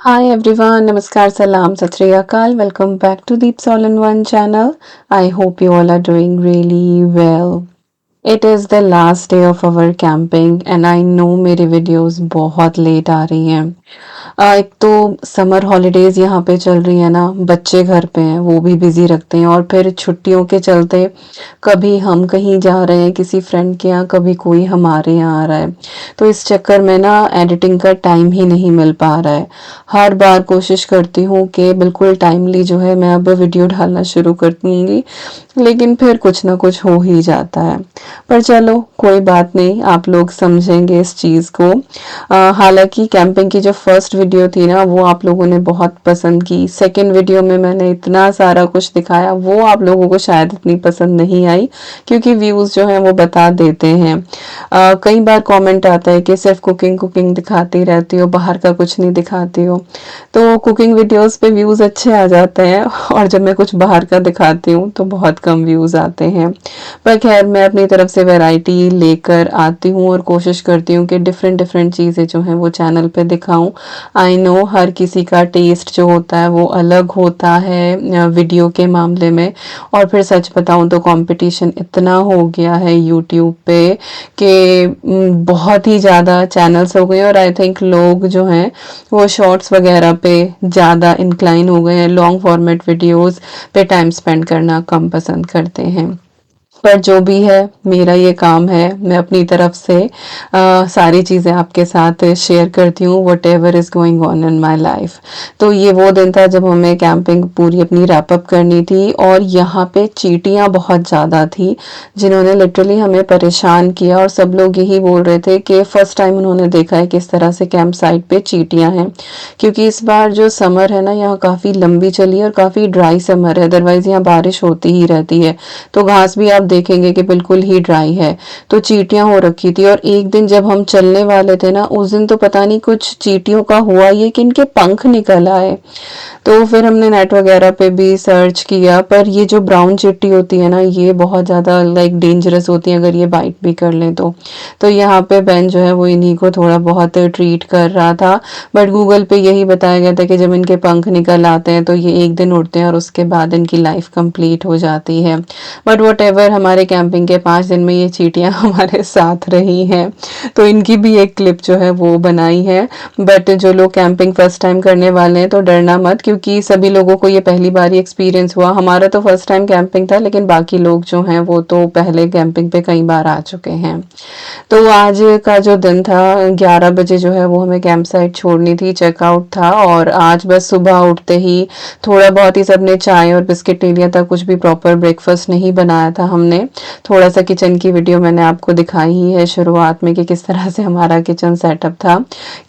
Hi everyone, Namaskar, Salam, Sat Shri Akal. Welcome back to Deeps All in One channel. I hope you all are doing really well. It is the last day of our camping and I know मेरी videos बहुत late आ रही हैं। एक तो summer holidays यहाँ पे चल रही है ना, बच्चे घर पे हैं, वो भी बिजी रखते हैं और फिर छुट्टियों के चलते कभी हम कहीं जा रहे हैं किसी फ्रेंड के यहाँ, कभी कोई हमारे यहाँ आ रहा है। तो इस चक्कर में ना एडिटिंग का टाइम ही नहीं मिल पा रहा है। हर बार कोशिश करती हूँ कि बिल्कुल टाइमली जो है मैं अब वीडियो डालना शुरू कर दूँगी, लेकिन फिर कुछ ना कुछ हो ही जाता है। पर चलो कोई बात नहीं, आप लोग समझेंगे इस चीज़ को। हालांकि कैंपिंग की जो फर्स्ट वीडियो थी ना वो आप लोगों ने बहुत पसंद की। सेकंड वीडियो में मैंने इतना सारा कुछ दिखाया, वो आप लोगों को शायद इतनी पसंद नहीं आई क्योंकि व्यूज़ जो हैं वो बता देते हैं। कई बार कमेंट आता है कि सिर्फ कुकिंग कुकिंग दिखाती रहती हो, बाहर का कुछ नहीं दिखाती हो। तो कुकिंग वीडियोस पे व्यूज़ अच्छे आ जाते हैं और जब मैं कुछ बाहर का दिखाती हूँ तो बहुत कम व्यूज़ आते हैं। पर खैर मैं अपनी तरफ से वैरायटी लेकर आती हूँ और कोशिश करती हूँ कि डिफरेंट डिफरेंट चीज़ें जो हैं वो चैनल पे दिखाऊं। आई नो हर किसी का टेस्ट जो होता है वो अलग होता है वीडियो के मामले में। और फिर सच बताऊं तो कंपटीशन इतना हो गया है यूट्यूब पे कि बहुत ही ज़्यादा चैनल्स हो गए और आई थिंक लोग जो हैं वो शॉर्ट्स वगैरह पे ज़्यादा इंक्लाइन हो गए हैं, लॉन्ग फॉर्मेट वीडियोस पे टाइम स्पेंड करना कम पसंद करते हैं। पर जो भी है मेरा ये काम है, मैं अपनी तरफ से सारी चीज़ें आपके साथ शेयर करती हूँ, what ever is going on in my life. तो ये वो दिन था जब हमें कैंपिंग पूरी अपनी रैपअप करनी थी और यहाँ पे चींटियाँ बहुत ज़्यादा थी जिन्होंने लिटरली हमें परेशान किया और सब लोग यही बोल रहे थे कि फ़र्स्ट टाइम उन्होंने देखा है किस तरह से कैंप साइट पे चींटियाँ हैं। क्योंकि इस बार जो समर है ना यहाँ काफ़ी लंबी चली है और काफ़ी ड्राई समर है, अदरवाइज़ यहाँ बारिश होती ही रहती है। तो घास भी आप देखेंगे कि बिल्कुल ही ड्राई है। तो चींटियां हो रखी थी और एक दिन जब हम चलने वाले थे ना उस दिन तो पता नहीं कुछ चींटियों का हुआ ये कि इनके पंख निकल आए। तो फिर हमने नेट वगैरह पे भी सर्च किया, पर ये जो ब्राउन चींटी होती है ना ये बहुत ज़्यादा लाइक डेंजरस होती है अगर ये बाइट भी कर लें तो यहाँ पे बेन जो है वो इन्हीं को थोड़ा बहुत ट्रीट कर रहा था। बट गूगल पे यही बताया गया था कि जब इनके पंख निकल आते हैं तो ये एक दिन उड़ते हैं और उसके बाद इनकी लाइफ कंप्लीट हो जाती है। बट वट एवर हमारे कैंपिंग के 5 दिन में ये चींटियाँ हमारे साथ रही हैं, तो इनकी भी एक क्लिप जो है वो बनाई है। बट जो लोग कैंपिंग फर्स्ट टाइम करने वाले हैं तो डरना मत, क्योंकि सभी लोगों को ये पहली बार ही एक्सपीरियंस हुआ। हमारा तो फर्स्ट टाइम कैंपिंग था लेकिन बाकी लोग जो हैं वो तो पहले कैंपिंग पे कई बार आ चुके हैं। तो आज का जो दिन था 11 बजे जो है वो हमें कैंप साइट छोड़नी थी, चेकआउट था। और आज बस सुबह उठते ही थोड़ा बहुत ही सबने चाय और बिस्किट ले लिया था, कुछ भी प्रॉपर ब्रेकफास्ट नहीं बनाया था हमने। थोड़ा सा किचन की वीडियो मैंने आपको दिखाई ही है शुरुआत में कि किस तरह से हमारा किचन सेटअप था।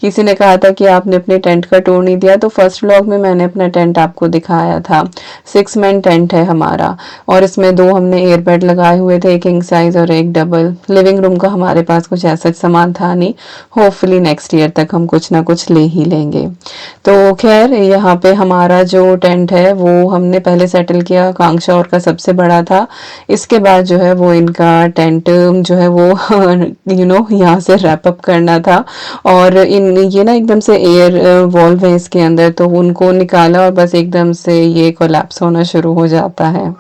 किसी ने कहा था कि आपने अपने टेंट का टूर नहीं दिया, तो फर्स्ट व्लॉग में मैंने अपना टेंट आपको दिखाया था। 6 मैन टेंट है हमारा और इसमें 2 हमने एयरबेड लगाए हुए थे, एक किंग साइज और एक डबल। लिविंग रूम का हमारे पास कुछ ऐसा सामान था नहीं, होपफुली नेक्स्ट ईयर तक हम कुछ ना कुछ ले ही लेंगे। तो खैर यहाँ पे हमारा जो टेंट है वो हमने पहले सेटल किया, कांगशा और का सबसे बड़ा था। इसके बाद जो है वो इनका टेंट जो है वो यहाँ से रैप अप करना था। और इन ये ना एकदम से एयर वॉल्व है इसके अंदर, तो उनको निकाला और बस एकदम से ये कोलैप्स होना शुरू हो जाता है।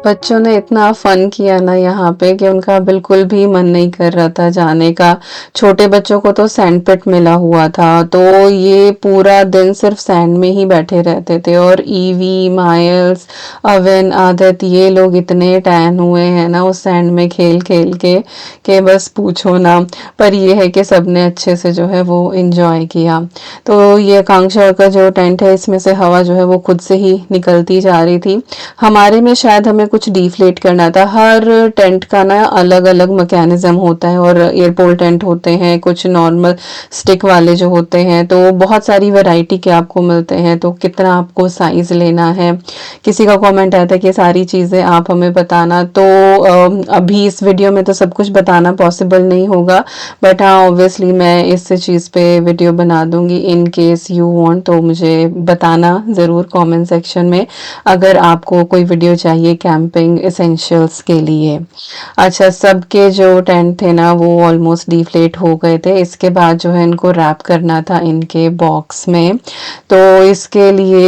बच्चों ने इतना फन किया ना यहाँ पे कि उनका बिल्कुल भी मन नहीं कर रहा था जाने का। छोटे बच्चों को तो सैंड पिट मिला हुआ था, तो ये पूरा दिन सिर्फ सैंड में ही बैठे रहते थे। और ईवी, माइल्स, अवन, आदत, ये लोग इतने टैन हुए हैं ना उस सैंड में खेल खेल के कि बस पूछो ना। पर ये है कि सबने अच्छे से जो है वो इंजॉय किया। तो ये आकांक्षा का जो टेंट है इसमें से हवा जो है वो खुद से ही निकलती जा रही थी। हमारे में शायद हमें कुछ डिफ्लेट करना था। हर टेंट का ना अलग अलग मैकेनिज्म होता है, और एयरपोर्ट टेंट होते हैं, कुछ नॉर्मल स्टिक वाले जो होते हैं, तो बहुत सारी वैरायटी के आपको मिलते हैं। तो कितना आपको साइज लेना है, किसी का कमेंट आया था कि सारी चीज़ें आप हमें बताना, तो अभी इस वीडियो में तो सब कुछ बताना पॉसिबल नहीं होगा, बट हाँ ऑब्वियसली मैं इस चीज़ पे वीडियो बना दूंगी। इन केस यू वांट तो मुझे बताना ज़रूर कमेंट सेक्शन में, अगर आपको कोई वीडियो चाहिए कैंपिंग एसेंशियल्स के लिए। अच्छा, सबके जो टेंट थे ना वो ऑलमोस्ट डिफ्लेट हो गए थे। इसके बाद जो है इनको रैप करना था इनके बॉक्स में, तो इसके लिए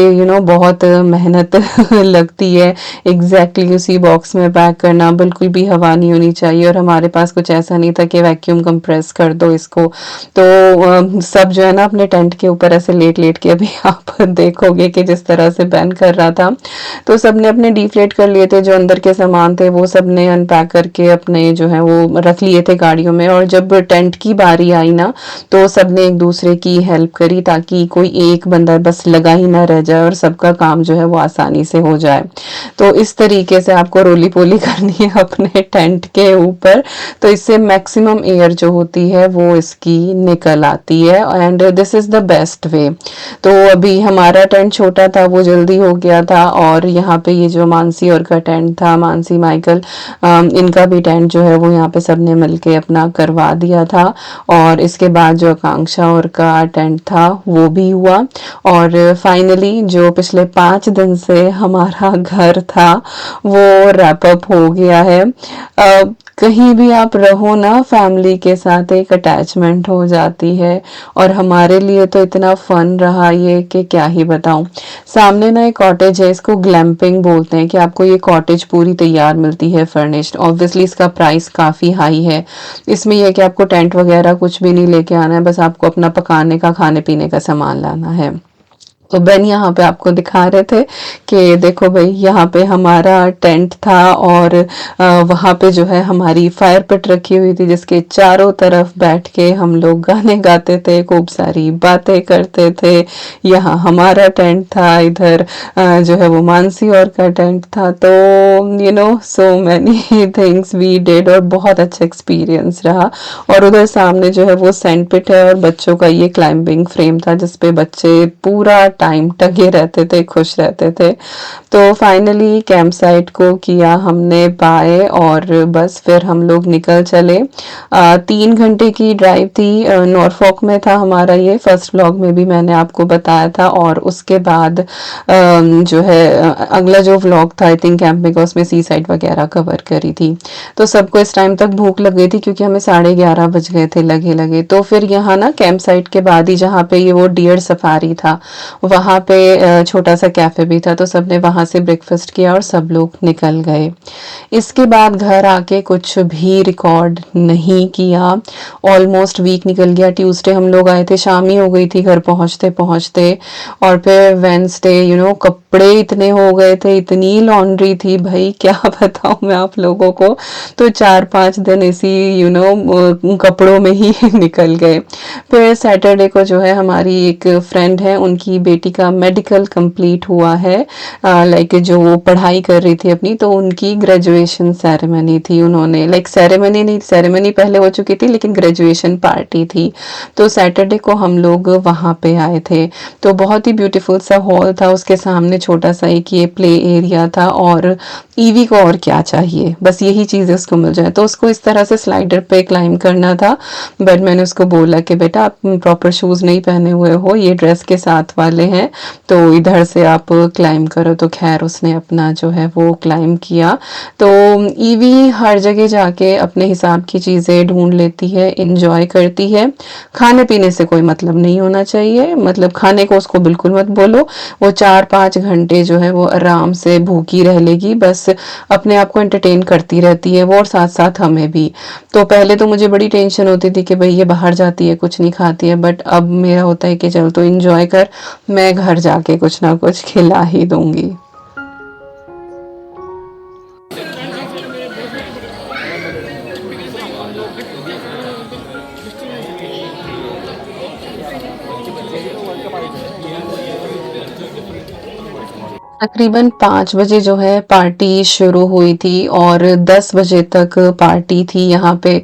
बहुत मेहनत लगती है एग्जैक्टली उसी बॉक्स में पैक करना, बिल्कुल भी हवा नहीं होनी चाहिए। और हमारे पास कुछ ऐसा नहीं था कि वैक्यूम कंप्रेस कर दो इसको, तो सब जो है ना अपने टेंट के ऊपर ऐसे लेट लेट के, अभी आप देखोगे कि जिस तरह से बैन कर रहा था, तो सबने अपने डिफ्लेट कर लिए थे। जो अंदर के सामान थे वो सबने अनपैक करके अपने जो है वो रख लिए थे गाड़ियों में। और जब टेंट की बारी आई ना, तो सबने एक दूसरे की हेल्प करी, ताकि कोई एक बंदा बस लगा ही ना रह जाए और सबका काम जो है वो आसानी से हो जाए। तो इस तरीके से आपको रोली पोली करनी है अपने टेंट के ऊपर, तो इससे मैक्सिमम एयर जो होती है वो इसकी निकल आती है, and this is the best way. तो अभी हमारा टेंट छोटा था, वो जल्दी हो गया था। और यहाँ पे ये जो मानसी और का टेंट था, मानसी माइकल, इनका भी टेंट जो है वो यहाँ पे सबने मिलके अपना करवा दिया था। और इसके बाद जो आकांक्षा और का टेंट था वो भी हुआ। और फाइनली जो पिछले 5 दिन से हमारा घर था वो रैप अप हो गया है। कहीं भी आप रहो ना, फैमिली के साथ एक अटैचमेंट हो जाती है, और हमारे लिए तो इतना फन रहा ये कि क्या ही बताऊं। सामने ना एक कॉटेज है, इसको ग्लैम्पिंग बोलते हैं, कि आपको ये कॉटेज पूरी तैयार मिलती है फर्निश्ड। ऑब्वियसली इसका प्राइस काफ़ी हाई है। इसमें यह है कि आपको टेंट वगैरह कुछ भी नहीं लेके आना है, बस आपको अपना पकाने का, खाने पीने का सामान लाना है। तो बेन यहाँ पे आपको दिखा रहे थे कि देखो भाई, यहाँ पे हमारा टेंट था, और वहाँ पे जो है हमारी फायर पिट रखी हुई थी, जिसके चारों तरफ बैठ के हम लोग गाने गाते थे, खूब सारी बातें करते थे। यहाँ हमारा टेंट था, इधर जो है वो मानसी और का टेंट था। तो so many things we did, और बहुत अच्छा एक्सपीरियंस रहा। और उधर सामने जो है वो सैंड पिट है, और बच्चों का ये क्लाइंबिंग फ्रेम था, जिसपे बच्चे पूरा टाइम टगे रहते थे, खुश रहते थे। तो फाइनली कैंप साइट को किया हमने बाय, और बस फिर हम लोग निकल चले। 3 घंटे की ड्राइव थी। नॉरफॉक में था हमारा ये, फर्स्ट व्लॉग में भी मैंने आपको बताया था। और उसके बाद जो है अगला जो व्लॉग था आई थिंक कैंपिंग का, उसमें सी साइड वगैरह कवर करी थी। तो सबको इस टाइम तक भूख लग गई थी, क्योंकि हमें 11:30 बज गए थे लगे लगे। तो फिर यहाँ ना कैंप साइट के बाद ही, जहाँ पे ये वो डियर सफारी था, वहाँ पे छोटा सा कैफे भी था, तो सबने वहाँ से ब्रेकफास्ट किया और सब लोग निकल गए। इसके बाद घर आके कुछ भी रिकॉर्ड नहीं किया। ऑलमोस्ट वीक निकल गया। ट्यूसडे हम लोग आए थे, शाम ही हो गई थी घर पहुँचते पहुँचते। और फिर वेंसडे कपड़े इतने हो गए थे, इतनी लॉन्ड्री थी भाई, क्या बताऊँ मैं आप लोगों को। तो 4-5 दिन इसी कपड़ों में ही निकल गए। फिर सैटरडे को जो है हमारी एक फ्रेंड है, उनकी बेटी का मेडिकल कंप्लीट हुआ है, लाइक जो वो पढ़ाई कर रही थी अपनी, तो उनकी ग्रेजुएशन सेरेमनी थी। उन्होंने लाइक सेरेमनी नहीं, सेरेमनी पहले हो चुकी थी, लेकिन ग्रेजुएशन पार्टी थी। तो सैटरडे को हम लोग वहाँ पे आए थे। तो बहुत ही ब्यूटीफुल सा हॉल था, उसके सामने छोटा सा एक ये प्ले एरिया था। और ईवी को और क्या चाहिए, बस यही चीज़ उसको मिल जाए। तो उसको इस तरह से स्लाइडर पे क्लाइंब करना था, बट मैंने उसको बोला कि बेटा आप प्रॉपर शूज़ नहीं पहने हुए हो, ये ड्रेस के साथ वाले हैं, तो इधर से आप क्लाइंब करो। तो खैर उसने अपना जो है वो क्लाइंब किया। तो ईवी हर जगह जाके अपने हिसाब की चीज़ें ढूंढ लेती है, इंजॉय करती है। खाने पीने से कोई मतलब नहीं होना चाहिए, मतलब खाने को उसको बिल्कुल मत बोलो। वो 4-5 घंटे जो है वो आराम से भूखी रह लेगी, बस अपने आप को एंटरटेन करती रहती है वो, और साथ साथ हमें भी। तो पहले तो मुझे बड़ी टेंशन होती थी कि भाई ये बाहर जाती है कुछ नहीं खाती है, बट अब मेरा होता है कि चल तो एंजॉय कर, मैं घर जाके कुछ ना कुछ खिला ही दूंगी। तकरीबन 5 बजे जो है पार्टी शुरू हुई थी और 10 बजे तक पार्टी थी यहाँ पे।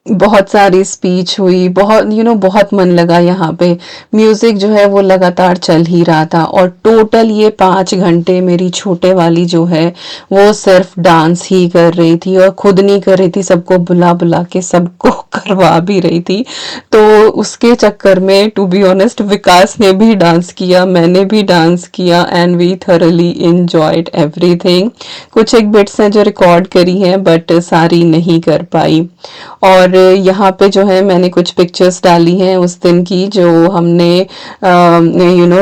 बहुत सारी स्पीच हुई, बहुत बहुत मन लगा यहाँ पे। म्यूजिक जो है वो लगातार चल ही रहा था और टोटल ये 5 घंटे मेरी छोटे वाली जो है वो सिर्फ डांस ही कर रही थी और खुद नहीं कर रही थी, सबको बुला बुला के सबको करवा भी रही थी। तो उसके चक्कर में टू बी ऑनेस्ट विकास ने भी डांस किया, मैंने भी डांस किया and we thoroughly enjoyed everything. कुछ एक बिट्स हैं जो रिकॉर्ड करी हैं बट सारी नहीं कर पाई। और यहाँ पे जो है मैंने कुछ पिक्चर्स डाली हैं उस दिन की जो हमने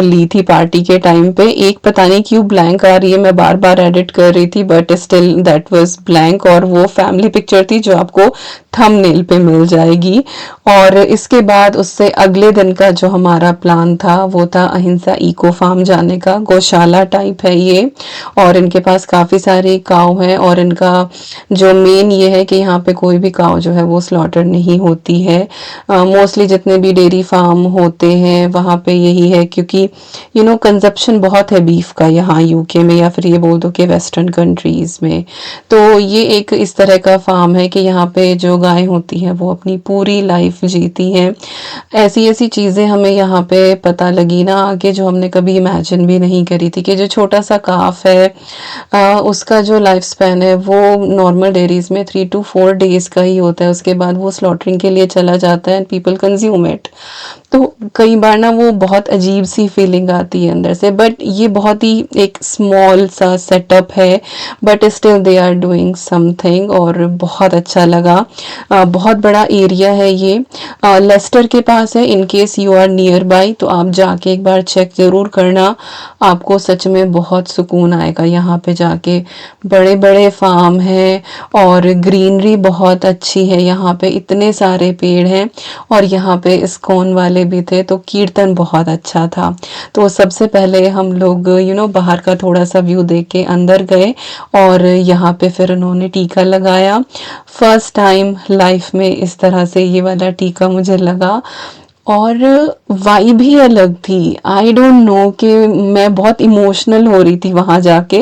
ली थी पार्टी के टाइम पे। एक पता नहीं क्यों ब्लैंक आ रही है, मैं बार बार एडिट कर रही थी but still that was blank, और वो फैमिली पिक्चर थी जो आपको थंबनेल पे मिल जाएगी। और इसके बाद उससे अगले दिन का जो हमारा प्लान था वो था अहिंसा इको फार्म जाने का। गौशाला टाइप है ये और इनके पास काफ़ी सारे काव हैं और इनका जो मेन ये है कि यहाँ पे कोई भी काव जो है वो स्लॉटर नहीं होती है। मोस्टली जितने भी डेयरी फार्म होते हैं वहाँ पे यही है, क्योंकि कंजप्शन बहुत है बीफ का यहाँ यूके में, या फिर ये बोल दो कि वेस्टर्न कंट्रीज़ में। तो ये एक इस तरह का फार्म है कि यहाँ पे जो गाय होती हैं वो अपनी पूरी लाइफ जीती हैं। ऐसी ऐसी चीज़ें हमें यहाँ पे पता लगी ना आगे, जो हमने कभी इमेजिन भी नहीं करी थी कि जो छोटा सा काफ है उसका जो लाइफ स्पैन है वो नॉर्मल डेयरीज में 3 to 4 डेज का ही होता है। उसके बाद वो स्लॉटरिंग के लिए चला जाता है एंड पीपल कंज्यूम इट। तो कई बार ना वो बहुत अजीब सी फीलिंग आती है अंदर से, बट ये बहुत ही एक स्मॉल सा सेटअप है but still they are doing something और बहुत अच्छा लगा। बहुत बड़ा एरिया है ये, लेस्टर के पास है। In case you are nearby तो आप जाके एक बार चेक ज़रूर करना, आपको सच में बहुत सुकून आएगा यहाँ पे जाके। बड़े बड़े फार्म हैं और ग्रीनरी बहुत अच्छी है यहाँ पे, इतने सारे पेड़ हैं। और यहाँ पे इस्कॉन वाले भी थे तो कीर्तन बहुत अच्छा था। तो सबसे पहले हम लोग बाहर का थोड़ा सा व्यू देख के अंदर गए और यहाँ पे फिर उन्होंने टीका लगाया। फर्स्ट टाइम लाइफ में इस तरह से ये वाला टीका मुझे लगा और वाइब ही अलग थी। आई डोंट नो कि मैं बहुत इमोशनल हो रही थी वहाँ जाके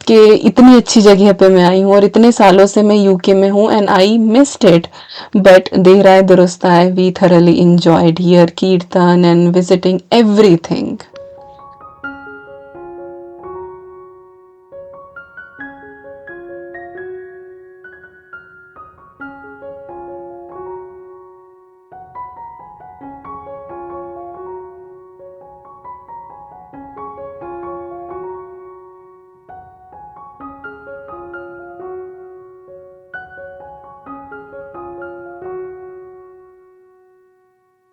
कि इतनी अच्छी जगह पे मैं आई हूँ और इतने सालों से मैं यूके में हूँ and I missed it. But there आए दुरुस्त आए, वी थरली इंजॉयड हियर कीर्तन एंड विजिटिंग एवरीथिंग।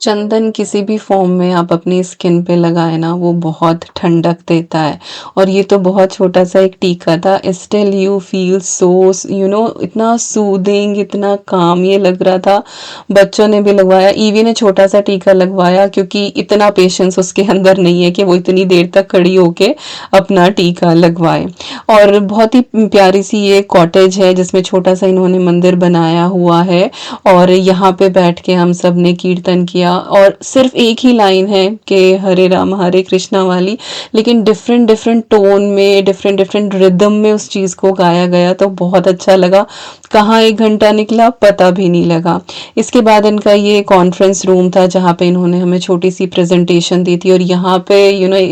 चंदन किसी भी फॉर्म में आप अपनी स्किन पे लगाए ना वो बहुत ठंडक देता है। और ये तो बहुत छोटा सा एक टीका था, स्टिल यू फील सो इतना सूदिंग, इतना काम ये लग रहा था। बच्चों ने भी लगवाया, ईवी ने छोटा सा टीका लगवाया क्योंकि इतना पेशेंस उसके अंदर नहीं है कि वो इतनी देर तक खड़ी होके अपना टीका लगवाए। और बहुत ही प्यारी सी ये कॉटेज है जिसमें छोटा सा इन्होंने मंदिर बनाया हुआ है और यहाँ पे बैठ के हम सब ने कीर्तन किया। और सिर्फ एक ही लाइन है कि हरे राम हरे कृष्णा वाली, लेकिन डिफरेंट डिफरेंट टोन में, डिफरेंट डिफरेंट रिदम में उस चीज़ को गाया गया तो बहुत अच्छा लगा। कहाँ 1 घंटा निकला पता भी नहीं लगा। इसके बाद इनका ये कॉन्फ्रेंस रूम था जहाँ पे इन्होंने हमें छोटी सी प्रेजेंटेशन दी थी और यहाँ पे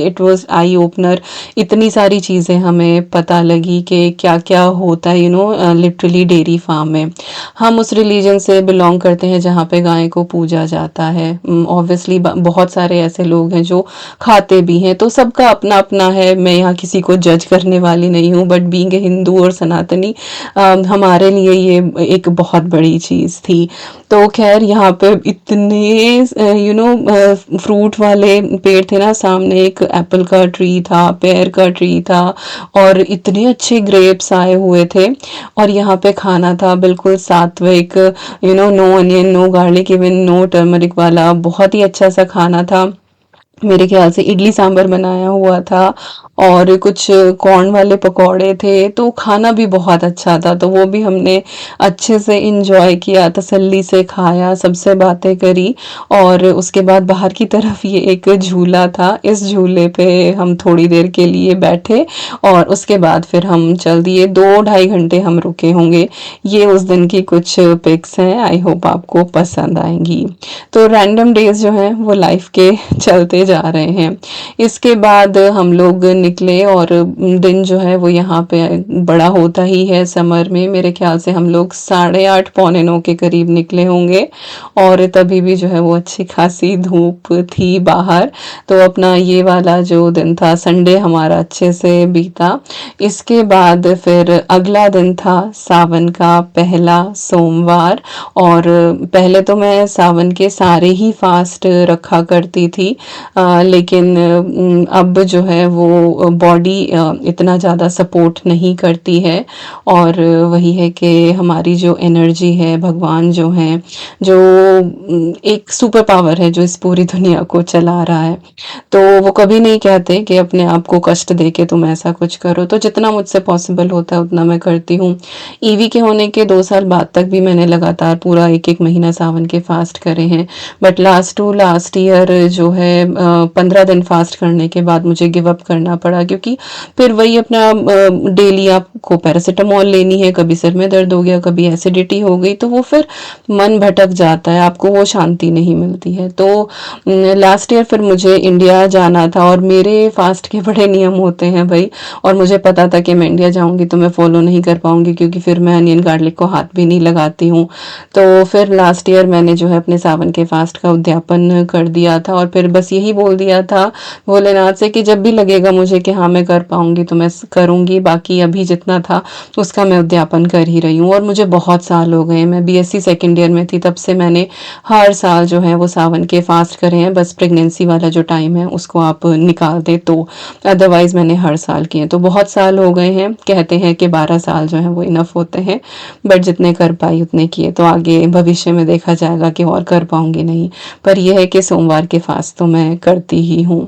इट वाज आई ओपनर। इतनी सारी चीज़ें हमें पता लगी कि क्या क्या होता है लिटरली डेयरी फार्म में। हम उस रिलीजन से बिलोंग करते हैं जहाँ पे गाय को पूजा जाता है। ऑब्वियसली बहुत सारे ऐसे लोग हैं जो खाते भी हैं, तो सबका अपना अपना है। मैं यहाँ किसी को जज करने वाली नहीं हूँ बट बीइंग ए हिंदू और सनातनी हमारे लिए ये एक बहुत बड़ी चीज़ थी। तो खैर यहाँ पे इतने फ्रूट वाले पेड़ थे ना, सामने एक एप्पल का ट्री था, पेयर का ट्री था और इतने अच्छे ग्रेप्स आए हुए थे। और यहाँ पे खाना था बिल्कुल सात्विक, no onion no garlic even no turmeric वाला, बहुत ही अच्छा सा खाना था। मेरे ख्याल से इडली सांभर बनाया हुआ था और कुछ कॉर्न वाले पकौड़े थे, तो खाना भी बहुत अच्छा था। तो वो भी हमने अच्छे से एंजॉय किया, तसल्ली से खाया, सबसे बातें करी और उसके बाद बाहर की तरफ ये एक झूला था, इस झूले पे हम थोड़ी देर के लिए बैठे और उसके बाद फिर हम चल दिए। 2 ढाई घंटे हम रुके होंगे। ये उस दिन की कुछ पिक्स हैं, आई होप आपको पसंद आएंगी। तो रैंडम डेज जो हैं वो लाइफ के चलते जा रहे हैं। इसके बाद हम लोग निकले और दिन जो है वो यहाँ पे बड़ा होता ही है समर में। मेरे ख्याल से हम लोग 8:30 पौने 9 के करीब निकले होंगे और तभी भी जो है वो अच्छी खासी धूप थी बाहर। तो अपना ये वाला जो दिन था संडे हमारा अच्छे से बीता। इसके बाद फिर अगला दिन था सावन का पहला सोमवार और पहले तो मैं सावन के सारे ही फास्ट रखा करती थी, लेकिन अब जो है वो बॉडी इतना ज़्यादा सपोर्ट नहीं करती है और वही है कि हमारी जो एनर्जी है, भगवान जो हैं, जो एक सुपर पावर है जो इस पूरी दुनिया को चला रहा है, तो वो कभी नहीं कहते कि अपने आप को कष्ट दे के तुम ऐसा कुछ करो। तो जितना मुझसे पॉसिबल होता है उतना मैं करती हूँ। ईवी के होने के 2 साल बाद तक भी मैंने लगातार पूरा एक एक महीना सावन के फास्ट करे हैं, but last to last year जो है 15 दिन फास्ट करने के बाद मुझे गिव अप करना पड़ा, क्योंकि फिर वही अपना डेली आपको पैरासीटामॉल लेनी है, कभी सिर में दर्द हो गया, कभी एसिडिटी हो गई, तो वो फिर मन भटक जाता है, आपको वो शांति नहीं मिलती है। तो लास्ट ईयर फिर मुझे इंडिया जाना था और मेरे फास्ट के बड़े नियम होते हैं भाई, और मुझे पता था कि मैं इंडिया जाऊंगी तो मैं फॉलो नहीं कर पाऊंगी, क्योंकि फिर मैं अनियन गार्लिक को हाथ भी नहीं लगाती हूँ। तो फिर लास्ट ईयर मैंने जो है अपने सावन के फास्ट का उद्यापन कर दिया था और फिर बस यही बोल दिया था भोलेनाथ से कि जब भी लगेगा मुझे कि हाँ मैं कर पाऊंगी तो मैं करूंगी, बाकी अभी जितना था उसका मैं उद्यापन कर ही रही हूँ। और मुझे बहुत साल हो गए, मैं बीएससी सेकेंड ईयर में थी तब से मैंने हर साल जो है वो सावन के फास्ट करे हैं, बस प्रेगनेंसी वाला जो टाइम है उसको आप निकाल दे तो, अदरवाइज मैंने हर साल किए। तो बहुत साल हो गए हैं, कहते हैं कि 12 साल जो है वो इनफ होते हैं, बट जितने कर पाई उतने किए। तो आगे भविष्य में देखा जाएगा कि और कर पाऊंगी नहीं, पर यह है कि सोमवार के फास्ट तो मैं करती ही हूँ।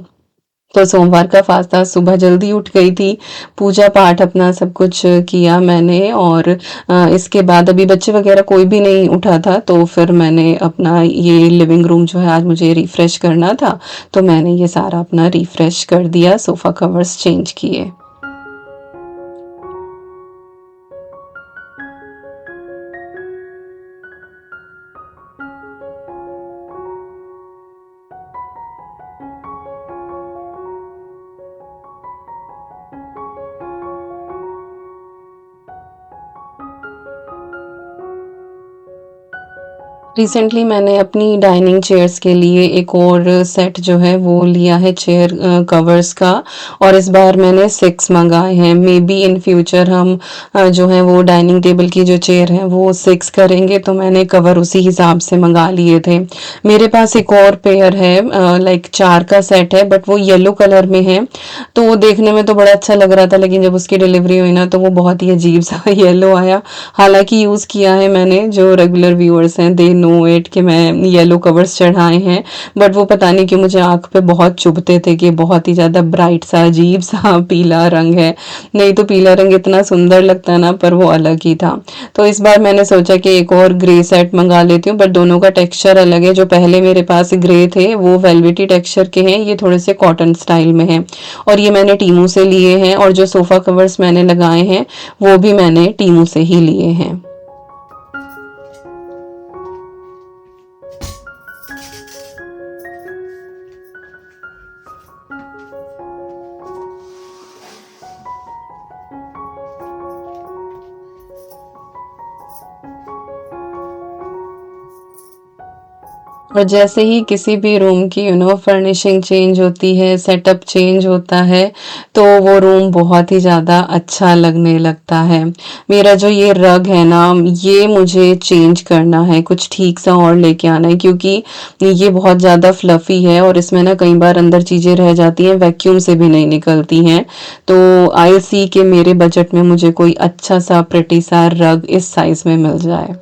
तो सोमवार का फास्ट था, सुबह जल्दी उठ गई थी, पूजा पाठ अपना सब कुछ किया मैंने और इसके बाद अभी बच्चे वगैरह कोई भी नहीं उठा था, तो फिर मैंने अपना ये लिविंग रूम जो है आज मुझे रिफ्रेश करना था, तो मैंने ये सारा अपना रिफ्रेश कर दिया, सोफ़ा कवर्स चेंज किए। रिसेंटली मैंने अपनी डाइनिंग चेयर्स के लिए एक और सेट जो है वो लिया है चेयर कवर्स का, और इस बार मैंने 6 मंगाए हैं। मे बी इन फ्यूचर हम जो है वो डाइनिंग टेबल की जो चेयर है वो 6 करेंगे, तो मैंने कवर उसी हिसाब से मंगा लिए थे। मेरे पास एक और पेयर है, लाइक 4 का सेट है, बट वो येलो कलर में है, तो वो देखने में तो बड़ा अच्छा लग रहा था, लेकिन जब उसकी डिलीवरी हुई ना तो वो बहुत ही अजीब सा येलो आया। हालांकि यूज़ किया है मैंने, जो रेगुलर व्यूअर्स हैं दे नो इट कि मैं येलो कवर्स चढ़ाए हैं, बट वो पता नहीं क्यों मुझे आँख पे बहुत चुभते थे कि बहुत ही ज़्यादा ब्राइट सा अजीब सा पीला रंग है। नहीं तो पीला रंग इतना सुंदर लगता है ना, पर वो अलग ही था। तो इस बार मैंने सोचा कि एक और ग्रे सेट मंगा लेती हूँ, बट दोनों का टेक्सचर अलग है। जो पहले मेरे पास ग्रे थे वो वेलवेटी टेक्सचर के हैं, ये थोड़े से कॉटन स्टाइल में हैं, और ये मैंने टीमू से लिए हैं, और जो सोफ़ा कवर्स मैंने लगाए हैं वो भी मैंने टीमू से ही लिए हैं। और जैसे ही किसी भी रूम की फर्निशिंग चेंज होती है, सेटअप चेंज होता है, तो वो रूम बहुत ही ज़्यादा अच्छा लगने लगता है। मेरा जो ये रग है ना, ये मुझे चेंज करना है, कुछ ठीक सा और लेके आना है, क्योंकि ये बहुत ज़्यादा फ्लफ़ी है और इसमें ना कई बार अंदर चीज़ें रह जाती हैं, वैक्यूम से भी नहीं निकलती हैं। तो आई सी कि मेरे बजट में मुझे कोई अच्छा सा प्रिटी सा रग इस साइज़ में मिल जाए।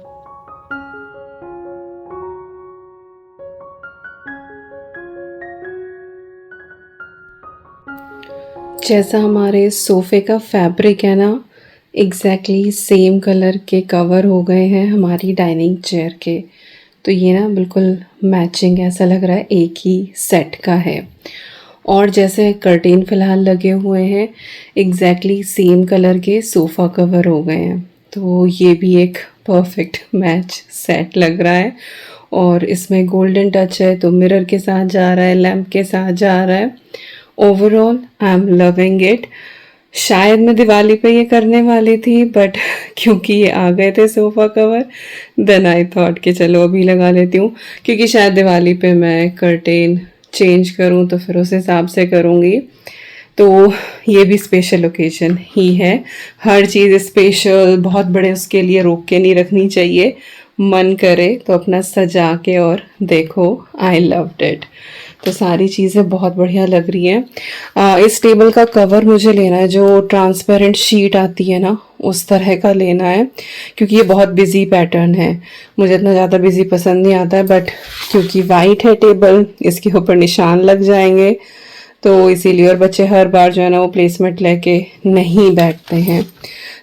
जैसा हमारे सोफ़े का फैब्रिक है ना, एग्जैक्टली सेम कलर के कवर हो गए हैं हमारी डाइनिंग चेयर के। तो ये ना बिल्कुल मैचिंग, ऐसा लग रहा है एक ही सेट का है। और जैसे कर्टेन फ़िलहाल लगे हुए हैं, एग्जैक्टली सेम कलर के सोफ़ा कवर हो गए हैं। तो ये भी एक परफेक्ट मैच सेट लग रहा है। और इसमें गोल्डन टच है, तो मिरर के साथ जा रहा है, लैम्प के साथ जा रहा है। Overall I am loving it. शायद मैं दिवाली पे ये करने वाली थी, बट क्योंकि ये आ गए थे sofa cover, then I thought कि चलो अभी लगा लेती हूँ, क्योंकि शायद दिवाली पे मैं कर्टेन चेंज करूँ तो फिर उस हिसाब से करूँगी। तो ये भी स्पेशल ओकेजन ही है। हर चीज़ स्पेशल बहुत बड़े उसके लिए रोक के नहीं रखनी चाहिए। मन करे तो अपना सजा के और देखो। I loved it. तो सारी चीज़ें बहुत बढ़िया लग रही हैं। इस टेबल का कवर मुझे लेना है, जो ट्रांसपेरेंट शीट आती है ना, उस तरह का लेना है, क्योंकि ये बहुत बिजी पैटर्न है। मुझे इतना ज़्यादा बिजी पसंद नहीं आता है, बट क्योंकि वाइट है टेबल, इसके ऊपर निशान लग जाएंगे, तो इसीलिए। और बच्चे हर बार जो है ना वो प्लेसमेंट लेके नहीं बैठते हैं,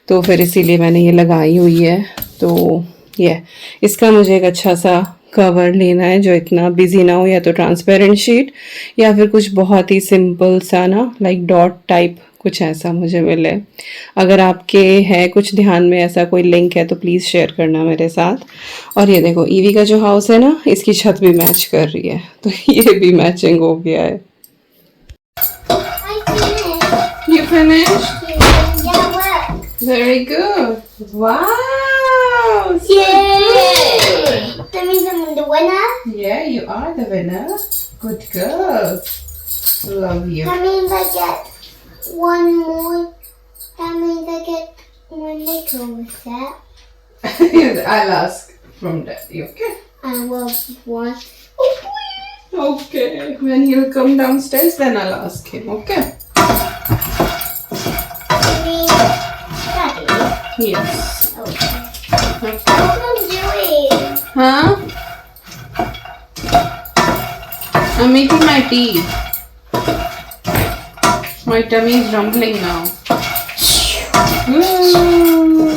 तो फिर इसीलिए मैंने ये लगाई हुई है। तो ये इसका मुझे एक अच्छा सा कवर लेना है जो इतना बिजी ना हो, या तो ट्रांसपेरेंट शीट या फिर कुछ बहुत ही सिंपल सा ना, लाइक डॉट टाइप कुछ ऐसा मुझे मिले। अगर आपके है कुछ ध्यान में, ऐसा कोई लिंक है तो प्लीज़ शेयर करना मेरे साथ। और ये देखो, ईवी का जो हाउस है ना, इसकी छत भी मैच कर रही है, तो ये भी मैचिंग हो गया है। You finished? Yeah, what? Very good. Wow! So Yay! That means I'm the winner. Yeah, you are the winner. Good girl. Love you. That means I get one more. That means I get one makeover set. I'll ask from Daddy, okay? I will want. Okay. When he'll come downstairs, then I'll ask him, okay? Daddy. Yes. Okay. Okay. What am I doing? Huh? I'm making my tea. My tummy is rumbling now. Ooh.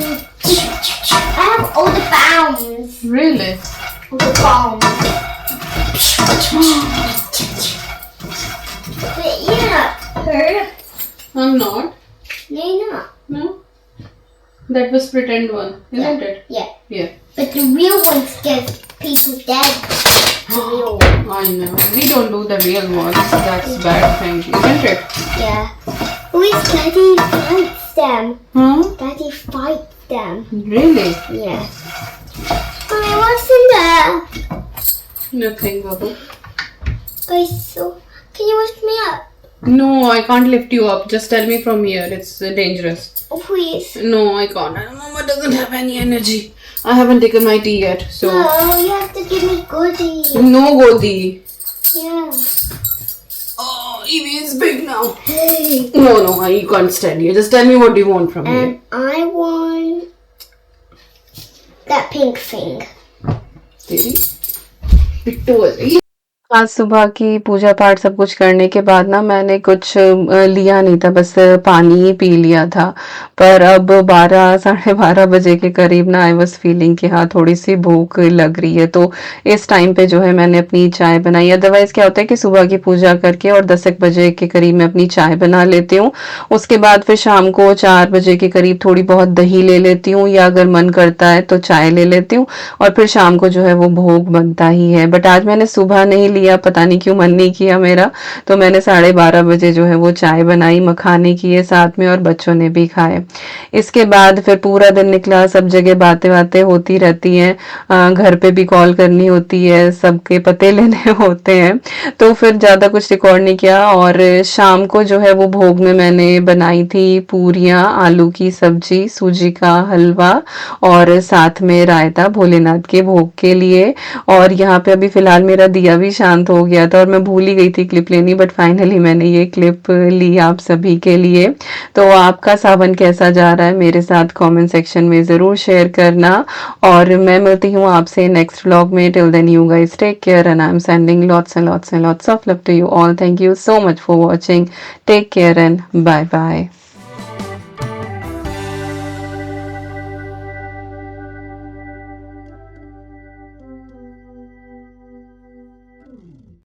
I have all the bounds. Really? All the bombs. But you're not hurt. I'm not. No, you're not. No. That was pretend one, isn't it? Yeah. Yeah. But the real ones get people dead. The real one. I know. We don't do the real ones. That's bad thing, isn't it? Yeah. Always Daddy fights them. Huh? Daddy fights them. Really? Yeah. Mommy, what's in there? Nothing, Babu. Guys, so can you lift me up? No, I can't lift you up. Just tell me from here. It's dangerous. Oh, please. No, I can't. Mama doesn't have any energy. I haven't taken my tea yet, so. No, you have to give me goodies. No, Godi. Yeah. Oh, Evie is big now. Hey. No, you can't stand here. Just tell me what do you want from here. I want that pink thing. तेरी पिट्टू हो जाएगी। आज सुबह की पूजा पाठ सब कुछ करने के बाद ना मैंने कुछ लिया नहीं था, बस पानी ही पी लिया था। पर अब 12 साढ़े 12 बजे के करीब ना आई वाज फीलिंग कि हाँ थोड़ी सी भूख लग रही है, तो इस टाइम पे जो है मैंने अपनी चाय बनाई। अदरवाइज क्या होता है कि सुबह की पूजा करके और 10 बजे के करीब मैं अपनी चाय बना लेती हूँ। उसके बाद फिर शाम को 4 बजे के करीब थोड़ी बहुत दही ले लेती हूँ, या अगर मन करता है तो चाय ले लेती हूँ, और फिर शाम को जो है वो भोग बनता ही है। बट आज मैंने सुबह नहीं लिया, पता नहीं क्यों मन नहीं किया मेरा, तो मैंने 12:30 बजे जो है वो चाय बनाई, मखाने किए साथ में, और बच्चों ने भी खाए। इसके बाद फिर पूरा दिन निकला, सब जगह बातें बातें होती रहती हैं, घर पे भी कॉल करनी होती है, सबके पते लेने होते हैं, तो फिर ज़्यादा कुछ रिकॉर्ड नहीं किया। और शाम को जो है वो भोग में मैंने बनाई थी पूरियाँ, आलू की सब्जी, सूजी का हलवा और साथ में रायता भोलेनाथ के भोग के लिए। और यहाँ पे अभी फिलहाल मेरा दिया भी शांत हो गया था और मैं भूल ही गई थी क्लिप लेनी, बट फाइनली मैंने ये क्लिप ली आप सभी के लिए। तो आपका सावन कैसा जा रहा है मेरे साथ कमेंट सेक्शन में ज़रूर शेयर करना, और मैं मिलती हूँ आपसे नेक्स्ट व्लॉग में। Till then you guys take care and I am sending lots and lots and lots of love to you all. Thank you so much for watching. Take care and bye bye.